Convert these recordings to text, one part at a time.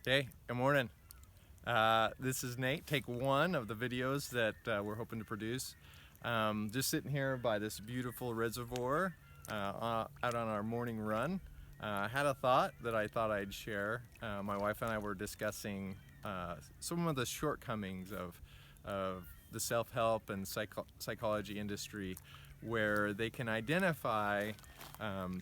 Hey, good morning. This is Nate, take one of the videos that we're hoping to produce. Just sitting here by this beautiful reservoir out on our morning run. I had a thought that I thought I'd share. My wife and I were discussing some of the shortcomings of the self-help and psychology industry, where they can identify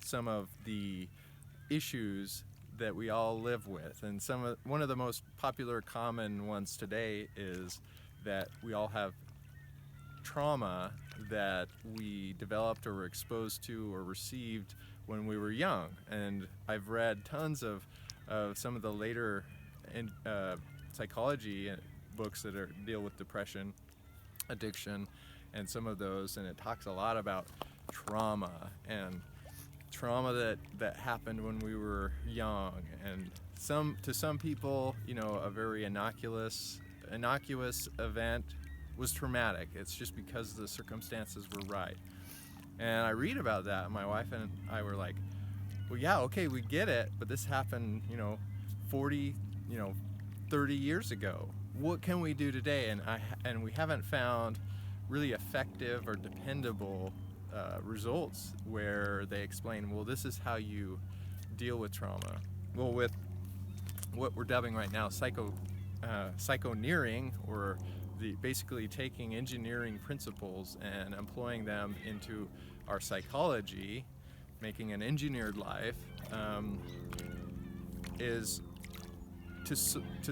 some of the issues that we all live with. And one of the most popular common ones today is that we all have trauma that we developed or were exposed to or received when we were young. And I've read tons of some of the later psychology books that deal with depression, addiction, and some of those, and it talks a lot about trauma that happened when we were young, and to some people, you know, a very innocuous event was traumatic. It's just because the circumstances were right. And I read about that, and my wife and I were like, well, yeah, okay, we get it, but this happened, 40, 30 years ago. What can we do today? And we haven't found really effective or dependable results where they explain, well, this is how you deal with trauma. Well, with what we're dubbing right now psychoneering, or basically taking engineering principles and employing them into our psychology, making an engineered life, is to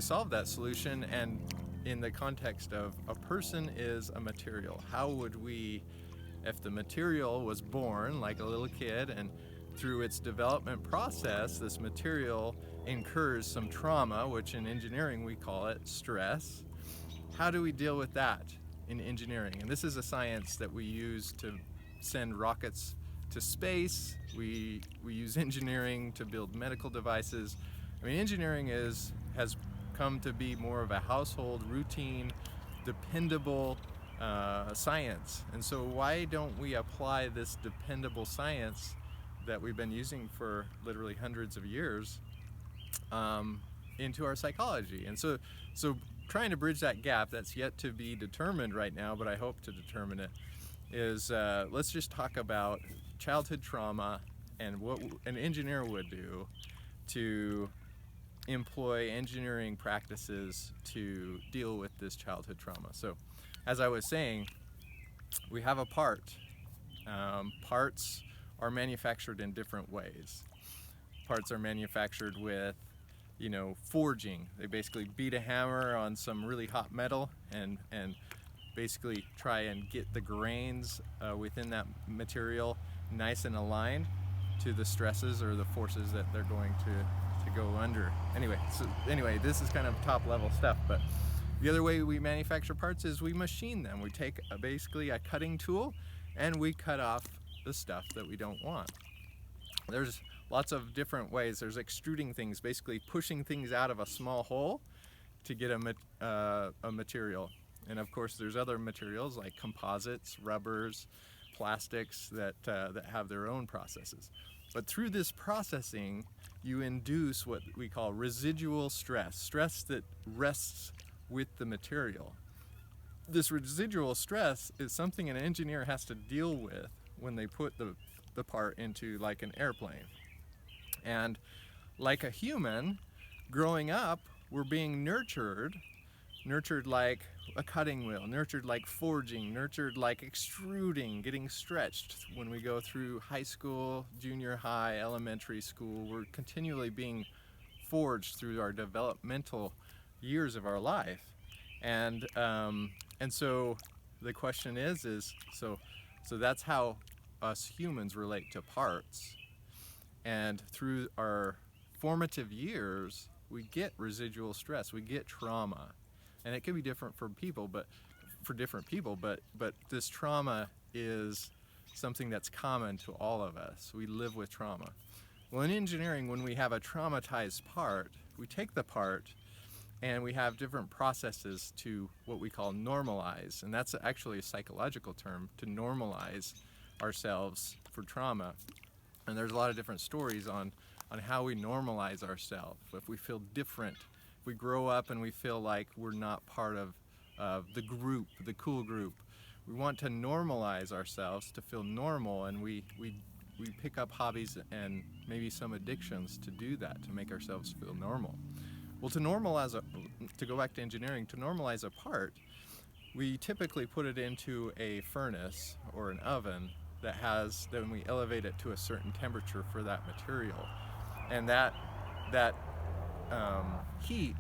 solve that solution. And in the context of a person is a material, how would we, if the material was born like a little kid and through its development process, this material incurs some trauma, which in engineering we call it stress. How do we deal with that in engineering? And this is a science that we use to send rockets to space. We use engineering to build medical devices. I mean, engineering has come to be more of a household, routine, dependable science. And so why don't we apply this dependable science that we've been using for literally hundreds of years into our psychology? And so trying to bridge that gap that's yet to be determined right now, but I hope to determine it, is let's just talk about childhood trauma and what an engineer would do to employ engineering practices to deal with this childhood trauma. So, as I was saying, we have a part. Parts are manufactured in different ways. Parts are manufactured with, forging. They basically beat a hammer on some really hot metal and basically try and get the grains within that material nice and aligned to the stresses or the forces that they're going to go under. Anyway, this is kind of top level stuff, but the other way we manufacture parts is we machine them. We take basically a cutting tool and we cut off the stuff that we don't want. There's lots of different ways. There's extruding things, basically pushing things out of a small hole to get a material. And of course there's other materials like composites, rubbers, plastics that have their own processes. But through this processing, you induce what we call residual stress that rests with the material. This residual stress is something an engineer has to deal with when they put the part into like an airplane. And like a human, growing up, we're being nurtured like a cutting wheel, nurtured like forging, nurtured like extruding, getting stretched. When we go through high school, junior high, elementary school, we're continually being forged through our developmental years of our life. And so the question is so that's how us humans relate to parts. And through our formative years, we get residual stress, we get trauma. And it can be different for different people, but this trauma is something that's common to all of us. We live with trauma. Well, in engineering, when we have a traumatized part, we take the part and we have different processes to what we call normalize. And that's actually a psychological term, to normalize ourselves for trauma. And there's a lot of different stories on how we normalize ourselves. If we feel different we grow up and we feel like we're not part of the group, the cool group. We want to normalize ourselves to feel normal, and we pick up hobbies and maybe some addictions to do that, to make ourselves feel normal. Well, to go back to engineering, to normalize a part, we typically put it into a furnace or an oven then we elevate it to a certain temperature for that material. And that heat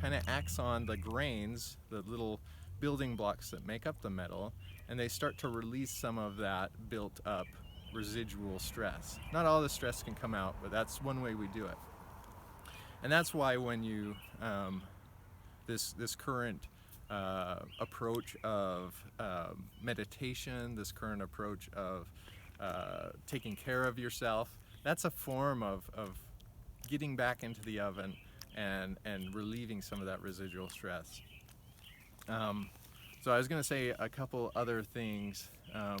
kind of acts on the grains, the little building blocks that make up the metal, and they start to release some of that built up residual stress. Not all the stress can come out, but that's one way we do it. And that's why when you this current approach of meditation, this current approach of taking care of yourself, that's a form of getting back into the oven and relieving some of that residual stress. So I was going to say a couple other things.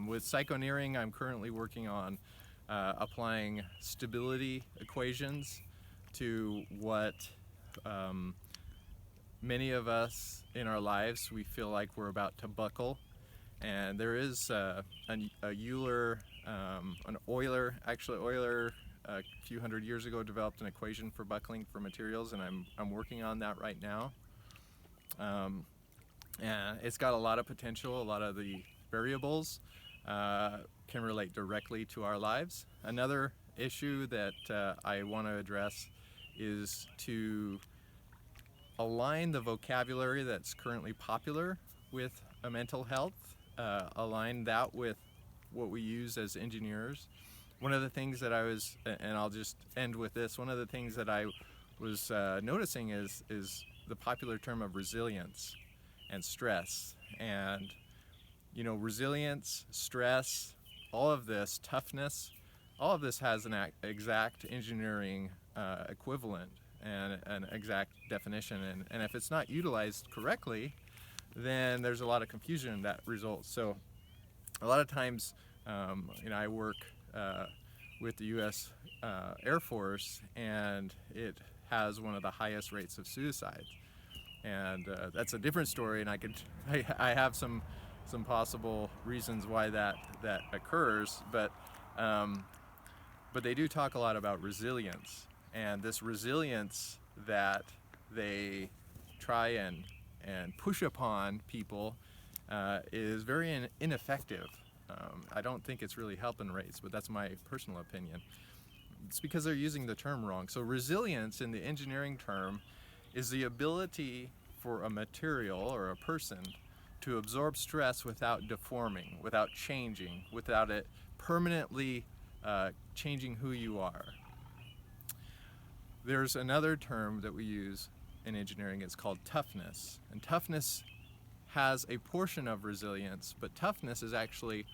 With psychoneering, I'm currently working on applying stability equations to what many of us in our lives, we feel like we're about to buckle. And there is Euler, Euler a few hundred years ago developed an equation for buckling for materials, and I'm working on that right now. And it's got a lot of potential. A lot of the variables can relate directly to our lives. Another issue that I want to address is to align the vocabulary that's currently popular with mental health, align that with what we use as engineers. One of the things that and I'll just end with this, one of the things that I was noticing is the popular term of resilience and stress. And resilience, stress, all of this, toughness, all of this has an exact engineering equivalent and an exact definition. And if it's not utilized correctly, then there's a lot of confusion that results. So a lot of times, I work with the U.S. Air Force, and it has one of the highest rates of suicide. And that's a different story, and I have some possible reasons why that occurs, but they do talk a lot about resilience, and this resilience that they try and push upon people is very ineffective. I don't think it's really helping rates, but that's my personal opinion. It's because they're using the term wrong. So resilience in the engineering term is the ability for a material or a person to absorb stress without deforming, without changing, without it permanently changing who you are. There's another term that we use in engineering. It's called toughness. And toughness has a portion of resilience, but toughness is actually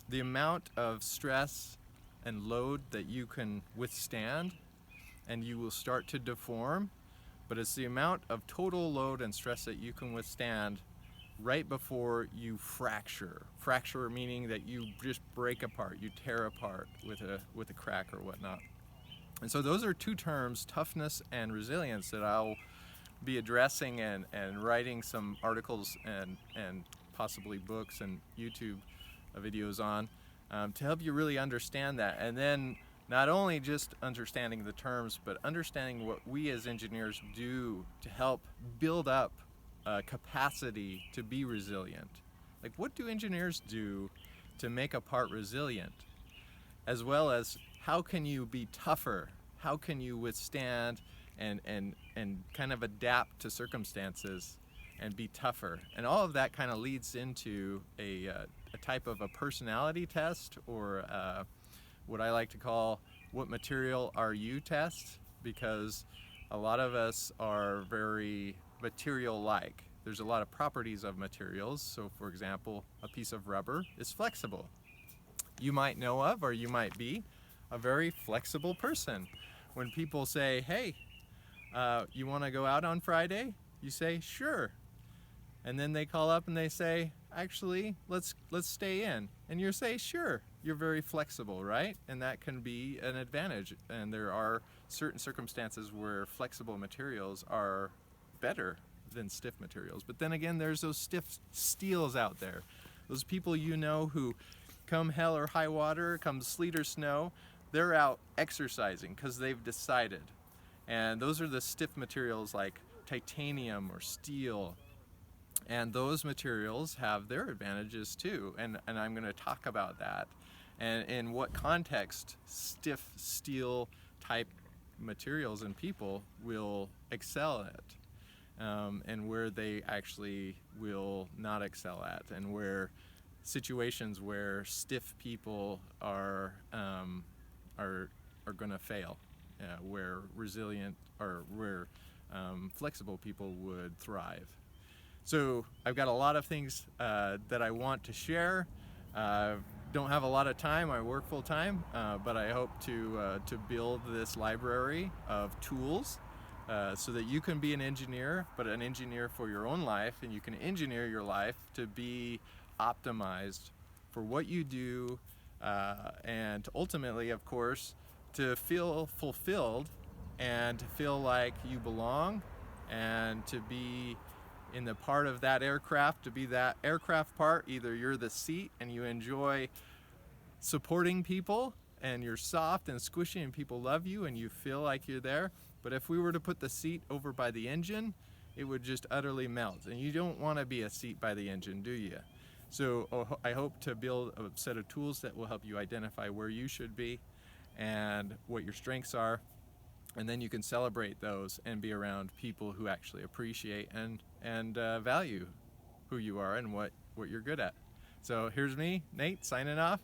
the amount of stress and load that you can withstand, and you will start to deform, but it's the amount of total load and stress that you can withstand right before you fracture. Fracture meaning that you just break apart, you tear apart with a crack or whatnot. And so those are two terms, toughness and resilience, that I'll be addressing and writing some articles and possibly books and YouTube videos on to help you really understand that. And then not only just understanding the terms, but understanding what we as engineers do to help build up capacity to be resilient. Like, what do engineers do to make a part resilient? As well as, how can you be tougher? How can you withstand and kind of adapt to circumstances and be tougher? And all of that kind of leads into a type of a personality test, or what I like to call what material are you test, because a lot of us are very material-like. There's a lot of properties of materials. So for example, a piece of rubber is flexible. You might know of, or you might be, a very flexible person. When people say, hey, you want to go out on Friday? You say, sure. And then they call up and they say, actually, let's stay in. And you say, sure. You're very flexible, right? And that can be an advantage. And there are certain circumstances where flexible materials are better than stiff materials. But then again, there's those stiff steels out there. Those people you know who come hell or high water, come sleet or snow, they're out exercising because they've decided. And those are the stiff materials like titanium or steel. And those materials have their advantages too. And I'm going to talk about that. And in what context stiff steel type materials and people will excel at. And where they actually will not excel at, and where situations where stiff people are going to fail, where resilient or where flexible people would thrive. So I've got a lot of things that I want to share. Don't have a lot of time. I work full time, but I hope to build this library of tools so that you can be an engineer, but an engineer for your own life, and you can engineer your life to be optimized for what you do, and ultimately, of course, to feel fulfilled and to feel like you belong, and to be in the part of that aircraft, to be that aircraft part. Either you're the seat and you enjoy supporting people and you're soft and squishy and people love you and you feel like you're there. But if we were to put the seat over by the engine, it would just utterly melt. And you don't want to be a seat by the engine, do you? So I hope to build a set of tools that will help you identify where you should be and what your strengths are. And then you can celebrate those and be around people who actually appreciate and value who you are and what you're good at. So here's me, Nate, signing off.